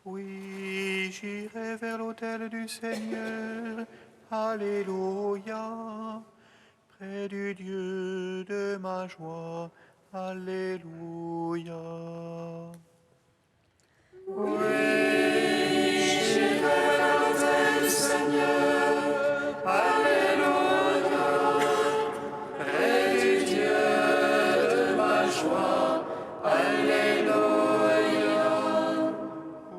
Oui, j'irai vers l'autel du Seigneur. Alléluia. Près du Dieu de ma joie. Alléluia. Oui, j'irai vers l'autel du Seigneur. Alléluia. Près du Dieu de ma joie. Alléluia.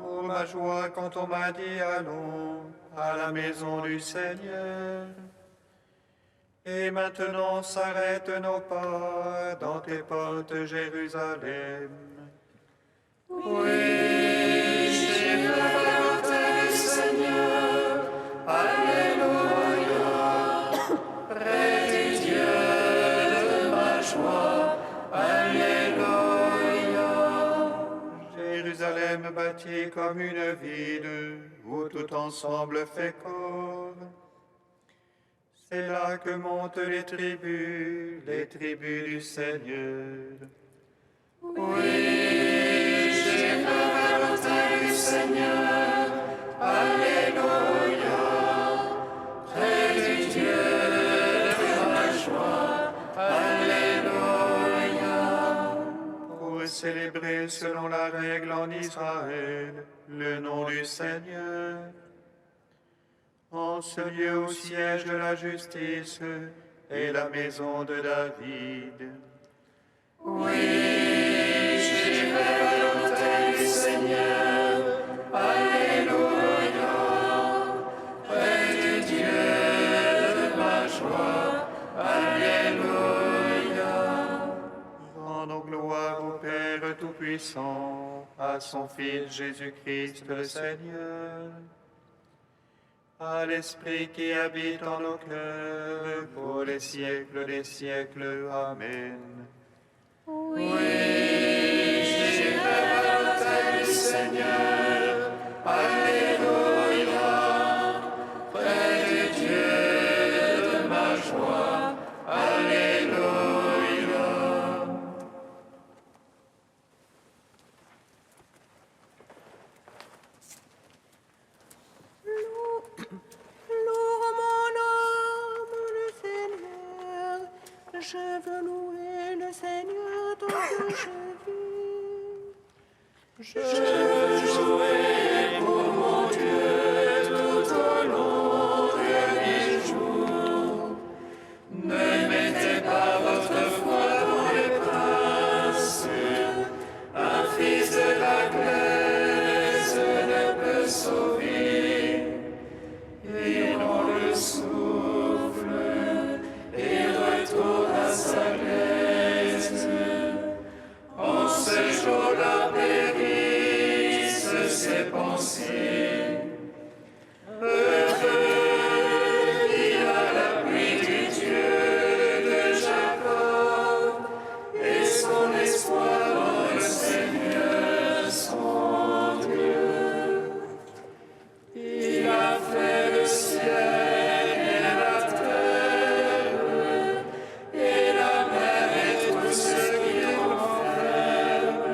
Oh, ma joie quand on m'a dit allons à la maison du Seigneur. Et maintenant s'arrêtent nos pas dans tes portes, Jérusalem. Oui, j'irai vers l'autel du Seigneur. Alléluia. Près du Dieu de ma joie. Alléluia. Jérusalem bâtie comme une ville où tout ensemble fait corps. C'est là que montent les tribus du Seigneur. Oui, j'irai vers l'autel du Seigneur. Alléluia. Près du Dieu de ma joie. Alléluia. Pour célébrer selon la règle en Israël le nom du Seigneur. En ce lieu où siège la justice et la maison de David. Oui, j'irai vers l'autel du Seigneur. Alléluia. Près du Dieu de ma joie. Alléluia. Rendons gloire au Père Tout-Puissant, à son Fils Jésus-Christ le Seigneur, à l'Esprit qui habite en nos cœurs, pour les siècles des siècles. Amen. Oui, j'irai vers l'autel du Seigneur. Alléluia. Près du Dieu de ma joie. Alléluia. Je veux louer le Seigneur tant que je vis. Je veux jouer pour mon Dieu tout au long de mes jours. Ne mettez pas votre foi dans les princes. Un fils de la glaise ne peut sauver. Et on le souffle et retourne à sa glaise. En ce jour-là périssent ses pensées. Heureux qui a l'appui du Dieu de Jacob et son espoir dans le Seigneur son Dieu. Il a fait le ciel et la terre et la mer et tout ce qui renferme.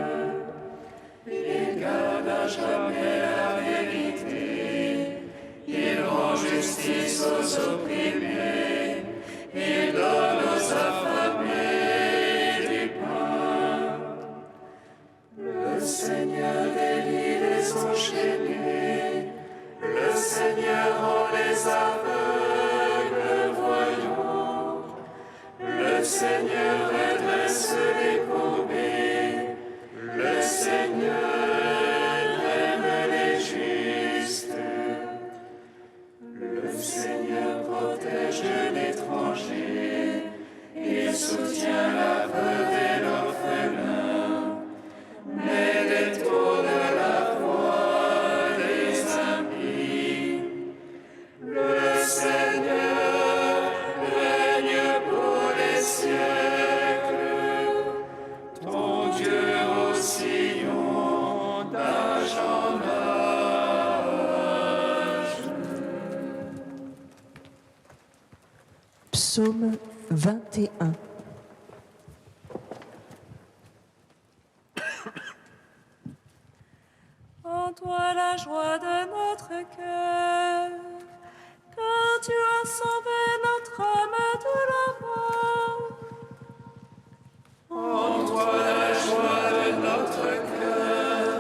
Il garde à jamais la vérité. Il rend justice aux opprimés. Il donne aux affamés du pain. Le Seigneur délie les enchaînés. Le Seigneur rend les aveugles voyants. Le Seigneur redresse les courbés. Le Seigneur aime les justes. Le Seigneur protège l'étranger. Il soutient la veuve et l'orphelin. Mais détourne la voie des impies. Le Seigneur règne pour les siècles. Ton Dieu au sillon d'âge en âge. Psaume 21. toi la joie de notre cœur, car tu as sauvé notre âme de la mort. En toi la joie de notre cœur,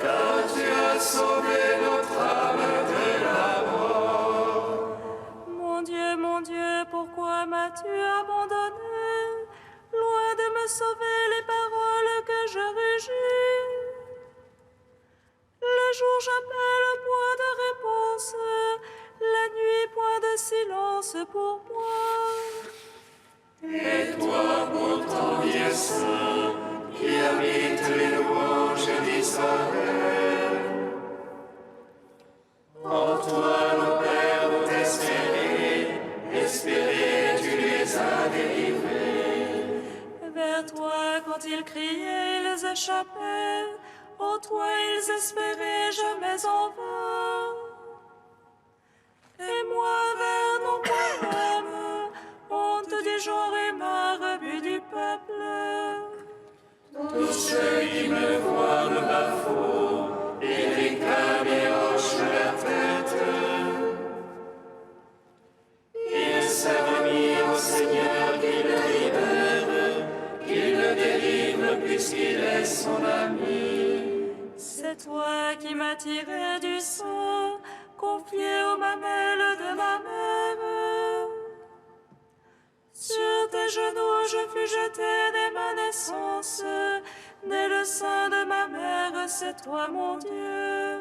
car tu as sauvé notre âme de la mort. Mon Dieu, pourquoi m'as-tu abandonné? Loin de me sauver les paroles que je rugis. Le jour j'appelle, point de réponse, la nuit point de silence pour moi. Et toi pourtant, Dieu saint, qui habites les louanges d'Israël, en toi nos pères ont espéré, tu les as délivrés. Vers toi, quand ils criaient, ils échappaient. En toi, ils espéraient jamais en vain. Et moi, vers non moi-même, honte du genre humain, rebut du peuple. Tous ceux qui me voient me bafouent, et réclament et hochent leur tête. Ils savent remis au Seigneur qu'il le libère, qu'il le délivre puisqu'il est son ami. C'est toi qui m'as tiré du sang, confié aux mamelles de ma mère. Sur tes genoux je fus jeté dès ma naissance, dès le sein de ma mère, c'est toi mon Dieu.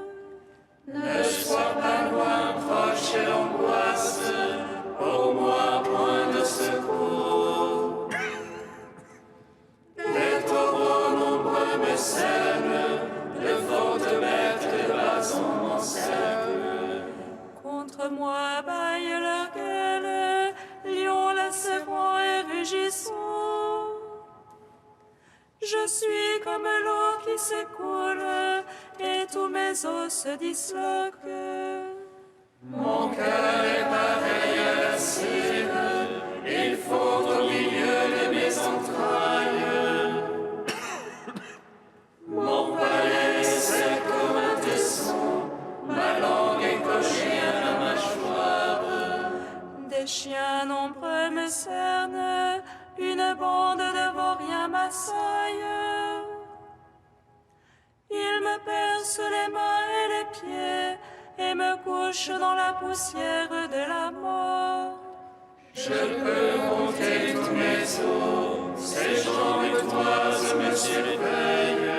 Ne sois pas loin, proche et l'angoisse, pour moi point de secours. Les taureaux nombreux me cernent, de fortes bêtes de blasons m'encerclent. Contre moi bâille leur gueule, lions lacérants et rugissants. Je suis comme l'eau qui s'écoule, et tous mes os se disloquent. Mon cœur est pareil à la cire, il fond au milieu de mes entrailles. Mon palais est sec comme un tesson, ma langue est cochée à la mâchoire. Des chiens nombreux me cernent, une bande de vauriens m'assaille. Ils me percent les mains et les pieds, et me couchent dans la poussière de la mort. Je peux compter tous mes os, ces gens toisent me surveillent.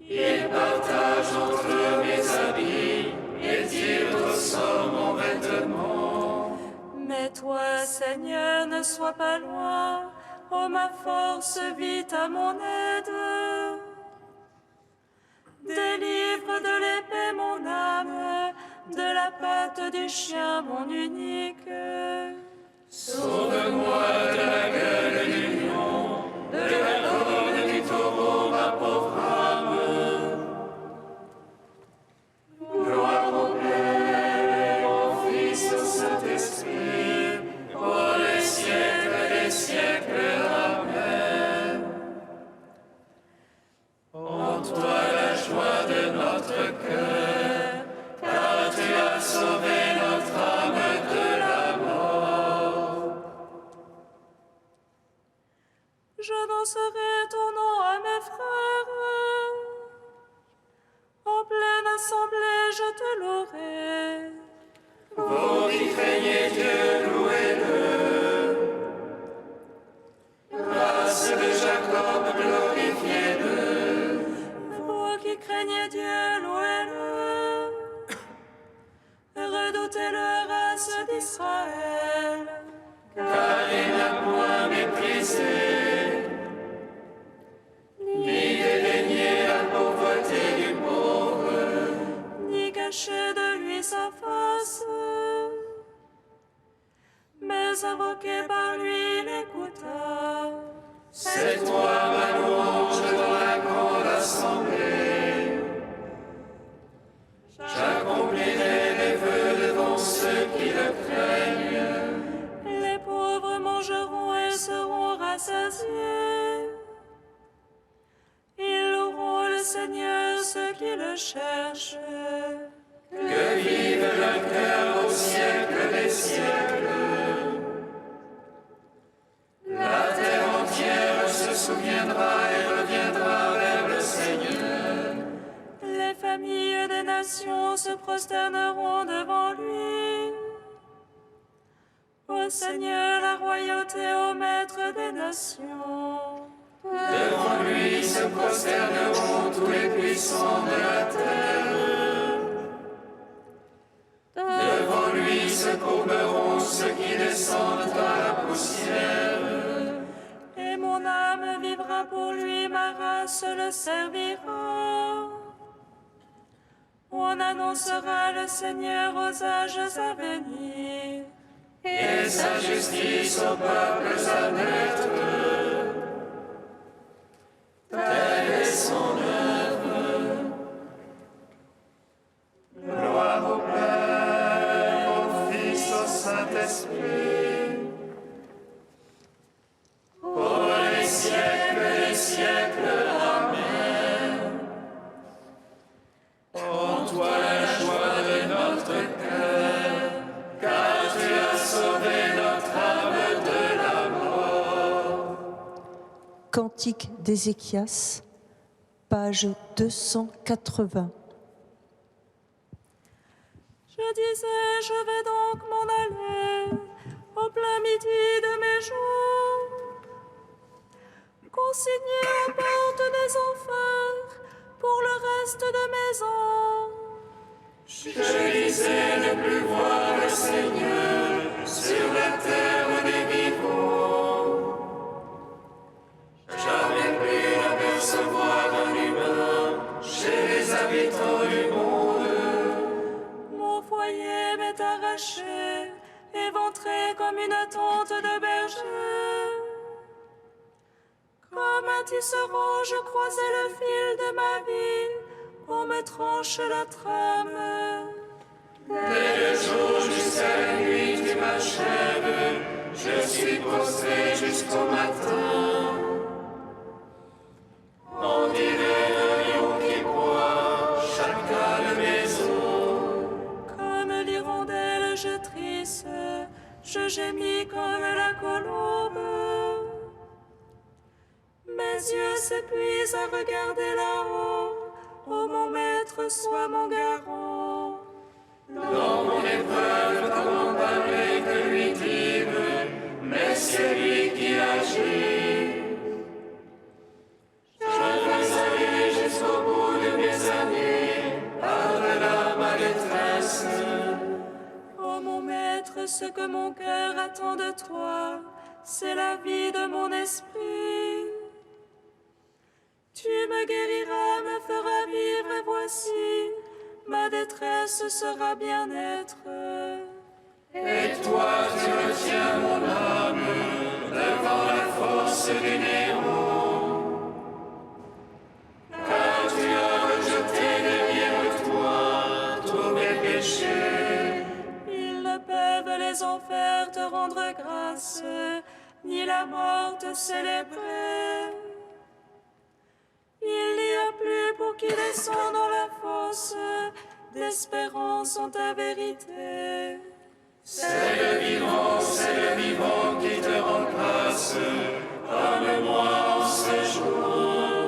Ils partagent entre eux mes habits et tirent au sort mon vêtement. Mais toi, Seigneur, ne sois pas loin, ô ma force, vite à mon aide. Délivre de l'épée mon âme, de la patte du chien mon unique. Sauve-moi de la gueule du lion, de la corne du taureau, ma pauvre âme. Gloire au Père, au Fils, au Saint-Esprit, pour les siècles des siècles. Amen. En toi la joie de notre cœur, car tu as sauvé notre âme de la mort. J'annoncerai ton nom à mes frères. En pleine assemblée, je te louerai. Vous qui craignez Dieu, louez-le. Race de Jacob, glorifiez-le. Vous qui craignez Dieu, louez-le. Redoutez le race d'Israël. Car il n'a point méprisé, ni dédaigné la pauvreté du pauvre, Ni caché de lui sa face. Mais invoqué par lui, il écouta. c'est toi ma louange dans la grande assemblée. J'accomplirai mes vœux devant ceux qui le craignent. Les pauvres mangeront et seront rassasiés. Ils loueront le Seigneur cherche. Que vive le cœur au siècle des siècles. La terre entière se souviendra et reviendra vers le Seigneur. Les familles des nations se prosterneront devant lui. Ô Seigneur, la royauté, ô Maître des nations. Devant lui se prosterneront tous les puissants de la terre. Devant lui se courberont ceux qui descendent à la poussière. Et mon âme vivra pour lui, ma race le servira. On annoncera le Seigneur aux âges à venir. Et sa justice aux peuples à naître. Telle est son œuvre. Gloire au Père, au Fils, au Saint-Esprit. Pour les siècles des siècles. Amen. En toi la joie de notre cœur, car tu as sauvé notre âme de la mort. Cantique d'Ézéchias, page 280. Je disais, je vais donc m'en aller au plein midi de mes jours, consigné aux portes des enfers pour le reste de mes ans. Je disais ne plus voir le Seigneur sur la terre des vivants. Jamais plus n'apercevoir un humain chez les habitants du monde. Mon foyer m'est arraché, éventré comme une tente de berger. Comme un tisserand, je croisais le fil de ma vie, on me tranche la trame. Dès le jour jusqu'à la nuit, tu m'achèves. Je suis prostré jusqu'au matin. On dirait un lion qui broie chaque tas de maison. Comme l'hirondelle, je trisse, je gémis comme la colombe. Mes yeux s'épuisent à regarder là-haut. Ô mon maître, sois mon garant. Dans mon épreuve, comment parler que lui dire, mais c'est lui qui agit. Je veux aller jusqu'au bout de mes années, par-delà ma détresse. Ô mon maître, ce que mon cœur attend de toi, c'est la vie de mon esprit. Tu me guériras, me feras vivre, et voici, ma détresse sera bien-être. Et toi, tu retiens mon âme devant la force du néant. Car tu as rejeté derrière toi tous mes péchés. Ils ne peuvent les enfers te rendre grâce, ni la mort te célébrer. Il n'y a plus pour qui descend dans la fosse d'espérance en ta vérité. C'est le vivant qui te rend grâce, comme moi en ce jour.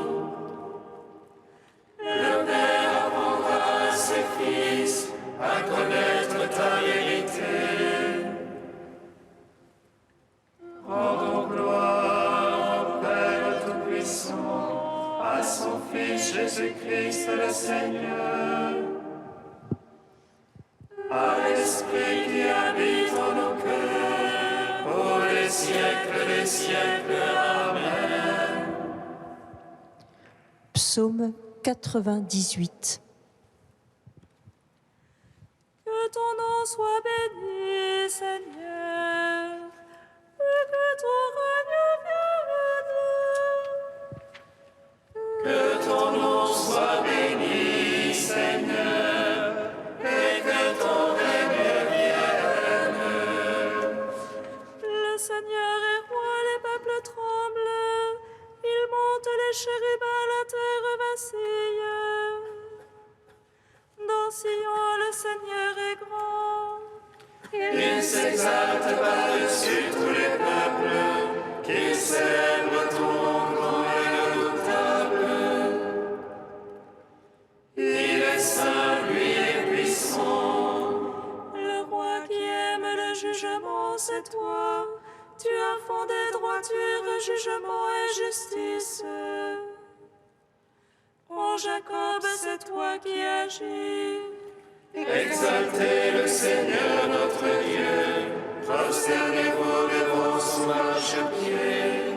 Le Père apprendra à ses fils à connaître ta vérité. Rendons gloire au Père Tout-Puissant, à son Fils Jésus-Christ le Seigneur, à l'Esprit qui habite en nos cœurs, pour les siècles des siècles. Amen. Psaume 98. Que ton nom soit béni, Seigneur, et que ton règne vienne. Que ton nom soit béni, Seigneur, et que ton règne vienne. Le Seigneur est roi, les peuples tremblent. Il monte les chérubins, la terre vacille. s'exalte par-dessus tous les peuples, qu'il célèbre ton grand et redoutable. Il est saint, lui est puissant. Le roi qui aime le jugement, c'est toi. Tu as fondé droiture, jugement et justice. Ô Jacob, c'est toi qui agis. Exaltez le Seigneur notre Dieu, prosternez-vous devant son marchepied.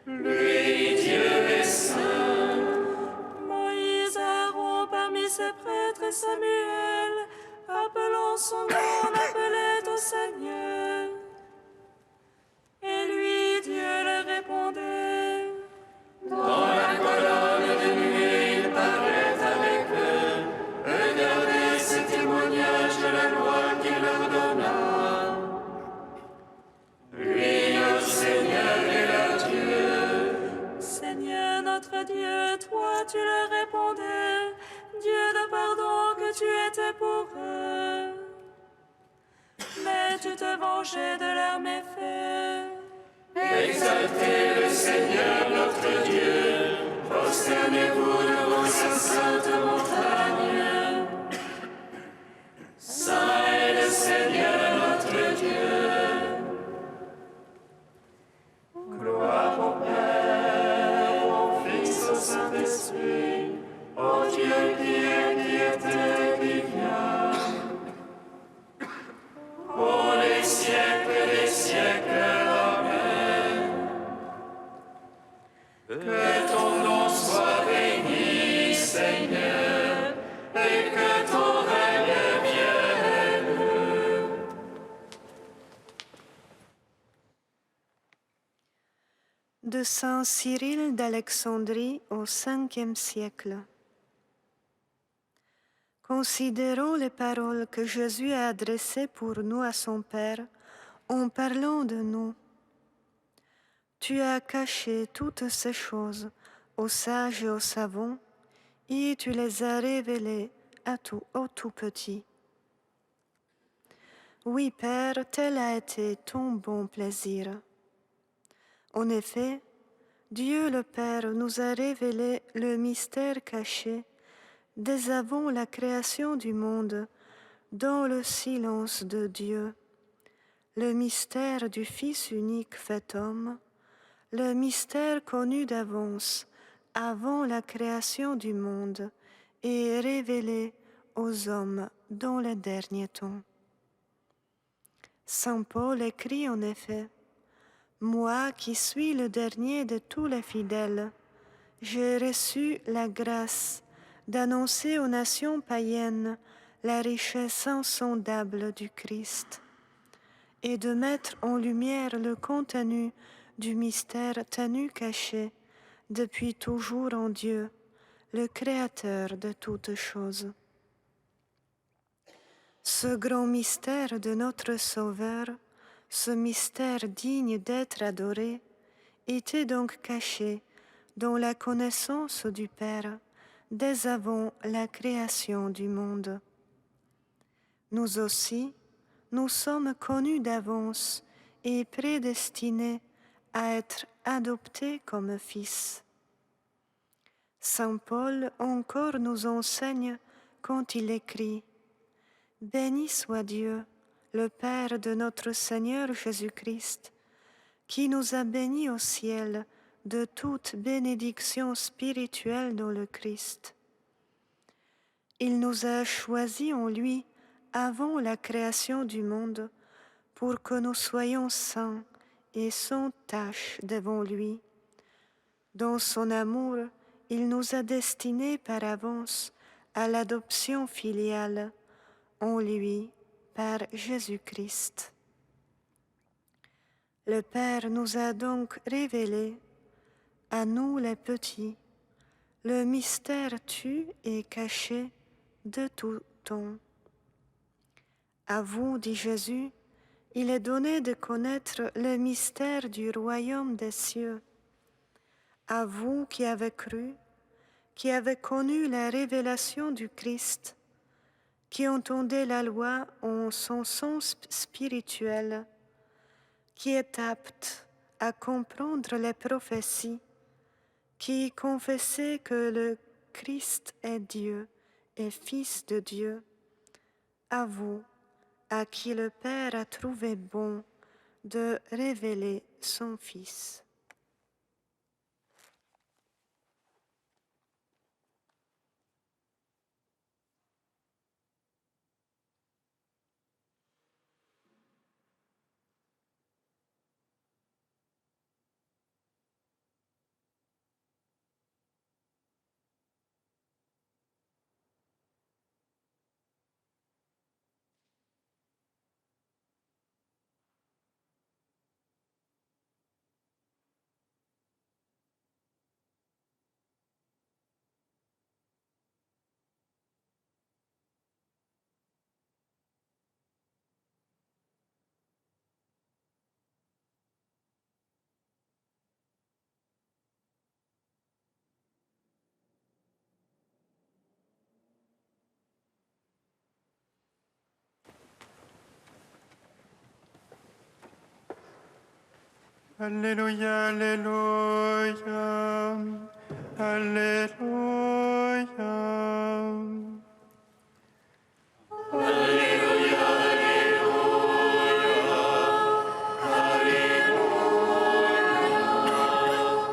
Lui, Dieu est saint. Moïse, Aaron, parmi ses prêtres, et Samuel, appelant son nom, appelait au Seigneur. Et lui, Dieu leur répondait. Dans la colonne de nuit, il parlait avec eux. Regardez ce témoignage de la loi qu'il leur donna. Lui, au Seigneur et leur Dieu. Seigneur notre Dieu, toi tu leur répondais, Dieu de pardon que tu étais pour eux. Mais tu te vengeais de leurs méfaits. Exaltez le Seigneur notre Dieu, prosternez-vous devant sa sainte montagne. Saint est le Seigneur notre Dieu. Gloire au Père, au Fils, au Saint-Esprit, au Dieu qui est, qui était et qui vient. Pour les siècles des siècles, Amen. Que ton nom soit béni, Seigneur, et que ton règne vienne. De Saint Cyril d'Alexandrie au Ve siècle. Considérons les paroles que Jésus a adressées pour nous à son Père en parlant de nous. Tu as caché toutes ces choses aux sages et aux savants, et tu les as révélées aux tout petits. Oui, Père, tel a été ton bon plaisir. En effet, Dieu le Père nous a révélé le mystère caché dès avant la création du monde, dans le silence de Dieu, le mystère du Fils unique fait homme, le mystère connu d'avance, avant la création du monde, et révélé aux hommes dans les derniers temps. Saint Paul écrit en effet, « Moi qui suis le dernier de tous les fidèles, j'ai reçu la grâce d'annoncer aux nations païennes la richesse insondable du Christ et de mettre en lumière le contenu du mystère tenu caché depuis toujours en Dieu, le Créateur de toutes choses. Ce grand mystère de notre Sauveur, ce mystère digne d'être adoré, était donc caché dans la connaissance du Père dès avant la création du monde. Nous aussi, nous sommes connus d'avance et prédestinés à être adoptés comme fils. Saint Paul encore nous enseigne quand il écrit « Béni soit Dieu, le Père de notre Seigneur Jésus-Christ, qui nous a bénis au ciel de toute bénédiction spirituelle dans le Christ. Il nous a choisis en lui avant la création du monde pour que nous soyons saints et sans tache devant lui. Dans son amour, il nous a destinés par avance à l'adoption filiale en lui par Jésus-Christ. Le Père nous a donc révélé, à nous les petits, le mystère tu et caché de tout temps. À vous, dit Jésus, il est donné de connaître le mystère du royaume des cieux. À vous qui avez cru, qui avez connu la révélation du Christ, qui entendait la loi en son sens spirituel, qui est apte à comprendre les prophéties, qui confessait que le Christ est Dieu et Fils de Dieu, à vous, à qui le Père a trouvé bon de révéler son Fils. Alléluia, Alléluia, Alléluia.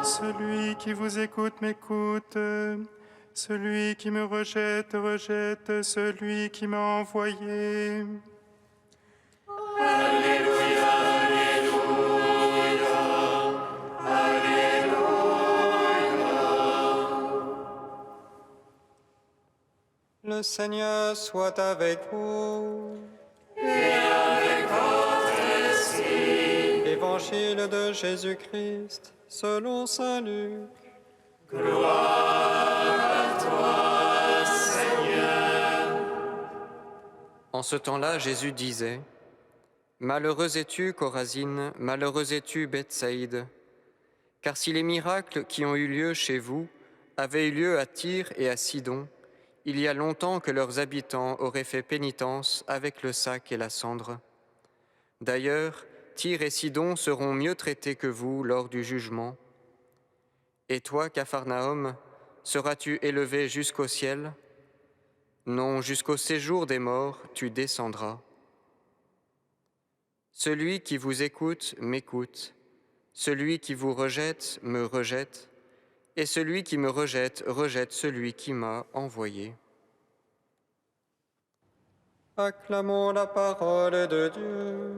Celui qui vous écoute m'écoute, celui qui me rejette rejette celui qui m'a envoyé. Le Seigneur soit avec vous. Et avec votre esprit. Évangile de Jésus-Christ selon saint Luc. Gloire à toi, Seigneur. En ce temps-là, Jésus disait : Malheureux es-tu, Chorazine, malheureux es-tu, Bethsaïde, car si les miracles qui ont eu lieu chez vous avaient eu lieu à Tyr et à Sidon, il y a longtemps que leurs habitants auraient fait pénitence avec le sac et la cendre. D'ailleurs, Tyr et Sidon seront mieux traités que vous lors du jugement. Et toi, Capharnaüm, seras-tu élevé jusqu'au ciel ? Non, jusqu'au séjour des morts, tu descendras. Celui qui vous écoute m'écoute, celui qui vous rejette me rejette, et celui qui me rejette rejette celui qui m'a envoyé. Acclamons la parole de Dieu.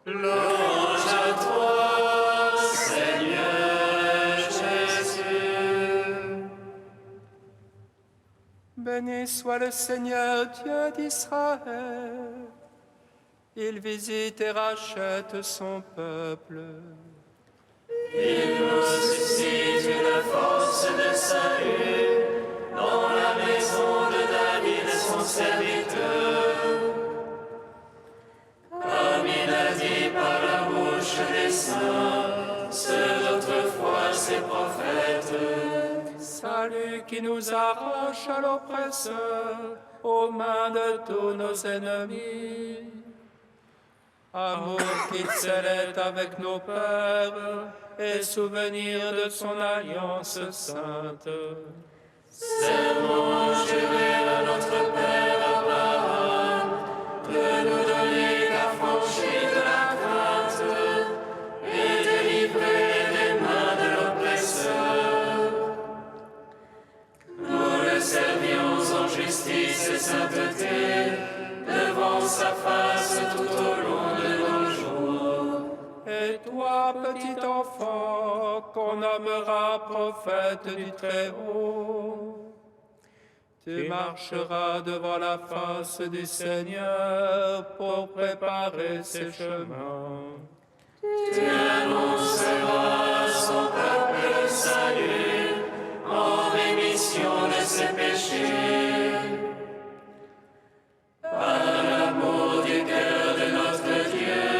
Louange à toi, Seigneur Jésus. Béni soit le Seigneur Dieu d'Israël. Il visite et rachète son peuple. Il nous suscite une force de salut dans la maison de David, son serviteur. Comme il a dit par la bouche des saints, ceux d'autrefois ses prophètes. Salut qui nous arrache à l'oppresseur, aux mains de tous nos ennemis. Amour qu'il scellait avec nos pères, et souvenir de son alliance sainte. Serment juré à notre Père Abraham, de nous donner l'affranchie de la crainte, et délivrer des mains de l'oppresseur. Nous le servions en justice et sainteté, devant sa face tout au long de nos jours. Et toi, petit enfant, qu'on nommera prophète du Très-Haut, tu marcheras devant la face du Seigneur pour préparer ses chemins. Tu annonceras à son peuple le salut, en rémission de ses péchés. Par l'amour du cœur de notre Dieu,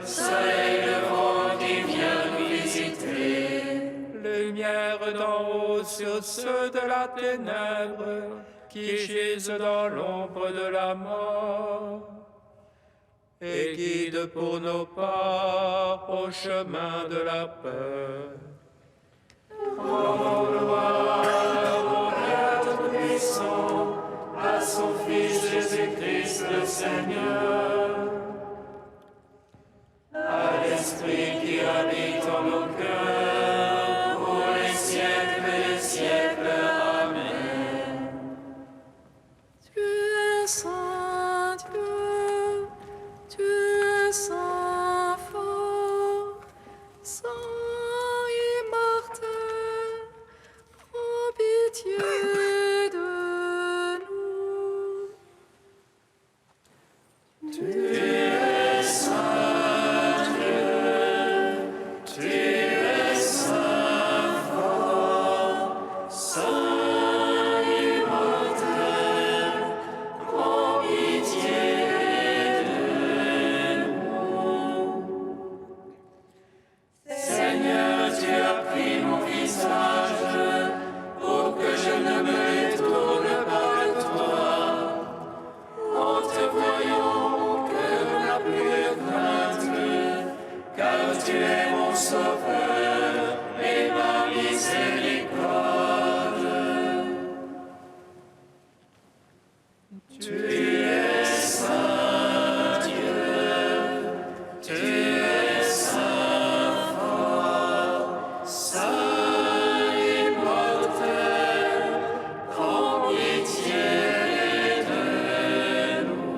soleil levant qui vient nous visiter. Lumière d'en haut sur ceux de la ténèbre, qui gisent dans l'ombre de la mort, et guide pour nos pas au chemin de la paix. Rendons gloire au Père Tout-Puissant, à son Fils Jésus-Christ le Seigneur, à l'Esprit qui habite en nos cœurs, pour les siècles des siècles. Amen. Tu es saint Dieu, tu es saint fort, saint immortel, prends pitié de nous. Tu es saint Dieu, tu es saint fort, saint immortel, prends pitié de nous. Seigneur, tu as pris mon visage pour que je ne me détourne pas de toi. En te voyant, mon cœur n'a plus de crainte, car tu es mon sauveur et ma miséricorde. Tu es saint Dieu, tu es saint fort, saint immortel, prends pitié de nous.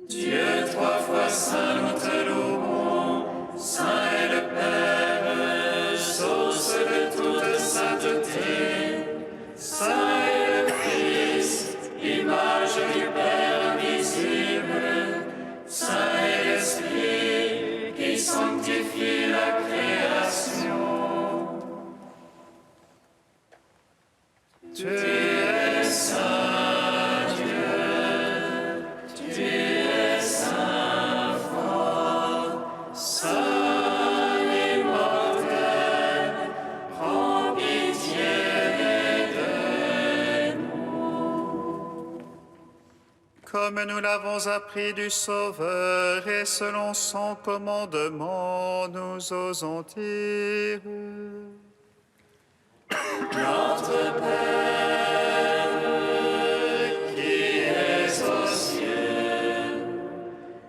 Dieu, trois fois saint, nous te louons, saint est le Père, source de toute sainteté, saint est le Fils, image du Père invisible, saint est l'Esprit qui sanctifie la création. Tu es saint Dieu, tu es saint fort, saint immortel, prends pitié de nous. Comme nous l'avons appris du Sauveur et selon son commandement, nous osons dire: Notre Père, qui es aux cieux,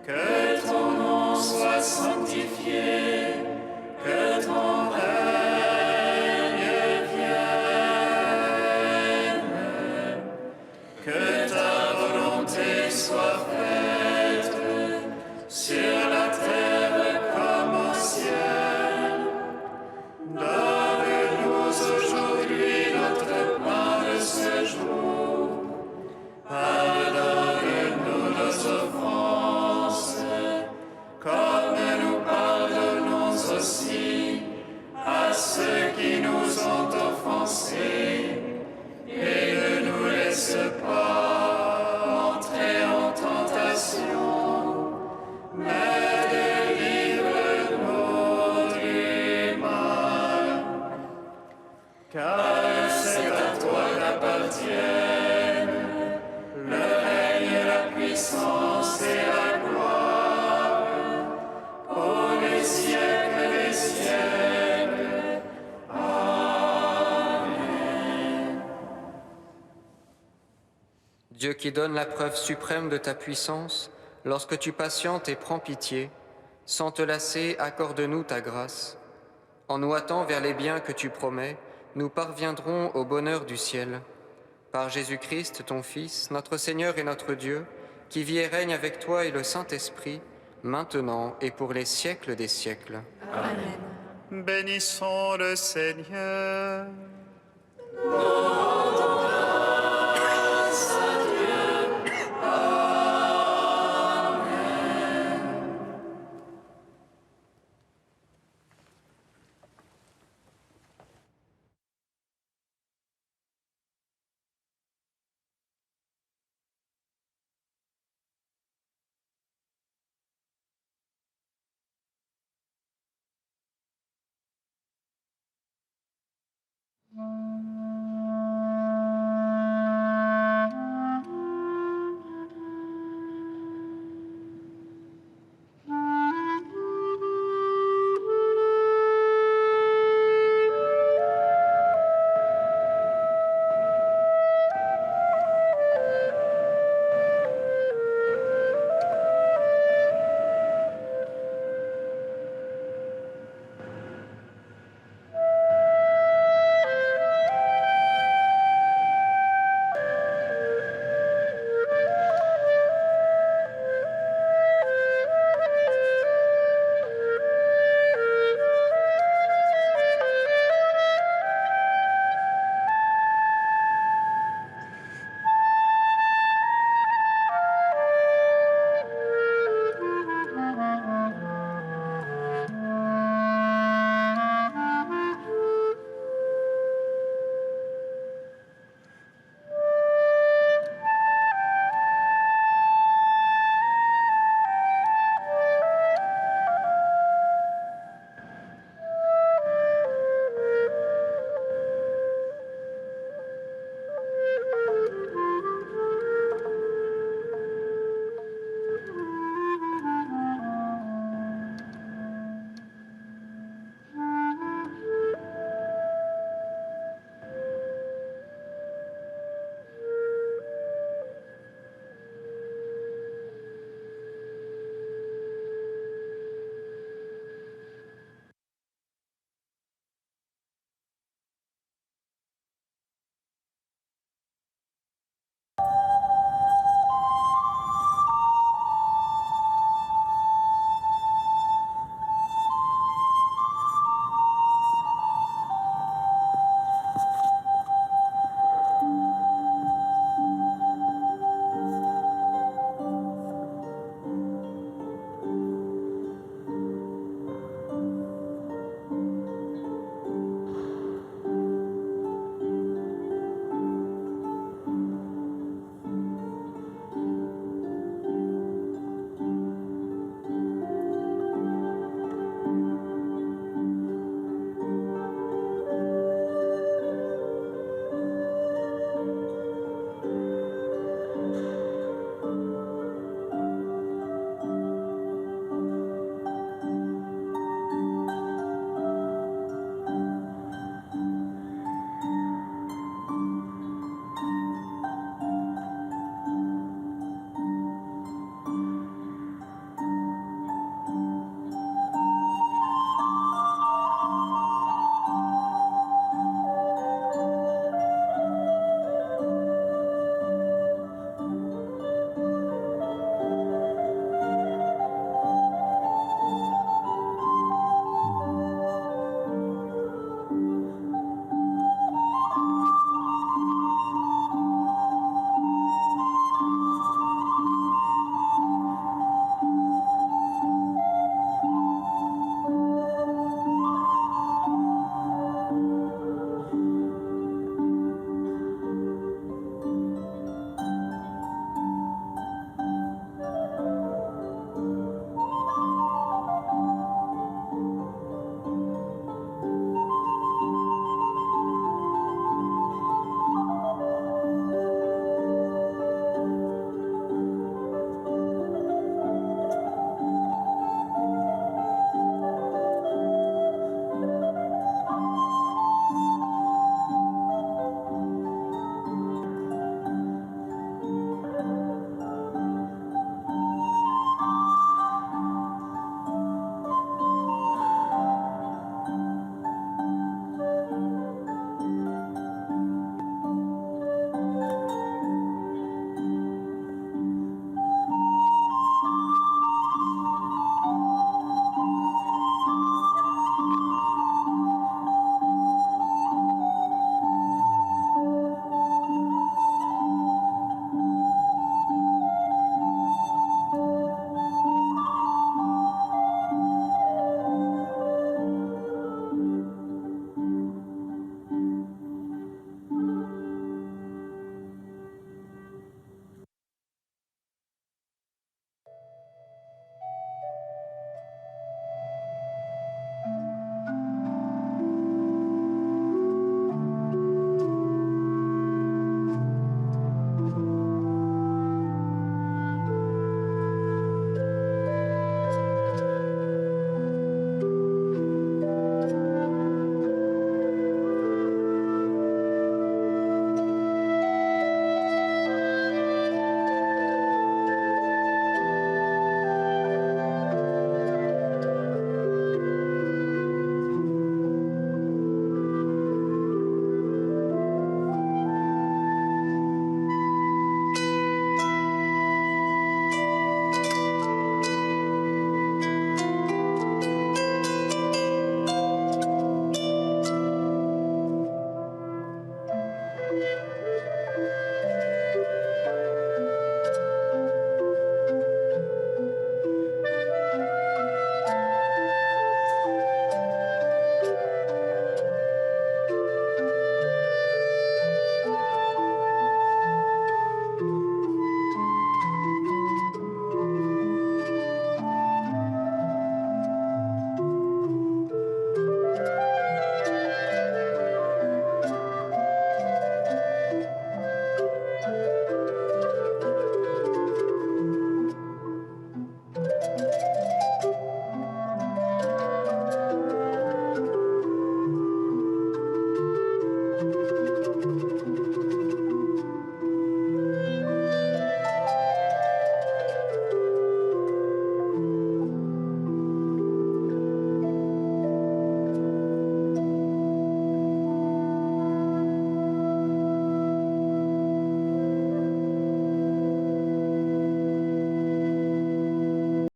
que ton nom soit sanctifié, que ton règne vienne, que ta volonté soit faite sur la terre comme au ciel. Donne-nous aujourd'hui notre pain de ce jour. Pardonne-nous nos offenses, comme nous pardonnons aussi à ceux qui nous ont offensés. Et ne nous laisse pas entrer en tentation, mais délivre-nous du mal. Car c'est à toi qu'appartiennent le règne, la puissance et la gloire pour les siècles des siècles. Amen. Dieu qui donne la preuve suprême de ta puissance, lorsque tu patientes et prends pitié, sans te lasser, accorde-nous ta grâce. En nous hâtant vers les biens que tu promets, nous parviendrons au bonheur du ciel. Par Jésus-Christ, ton Fils, notre Seigneur et notre Dieu, qui vit et règne avec toi et le Saint-Esprit, maintenant et pour les siècles des siècles. Amen. Bénissons le Seigneur.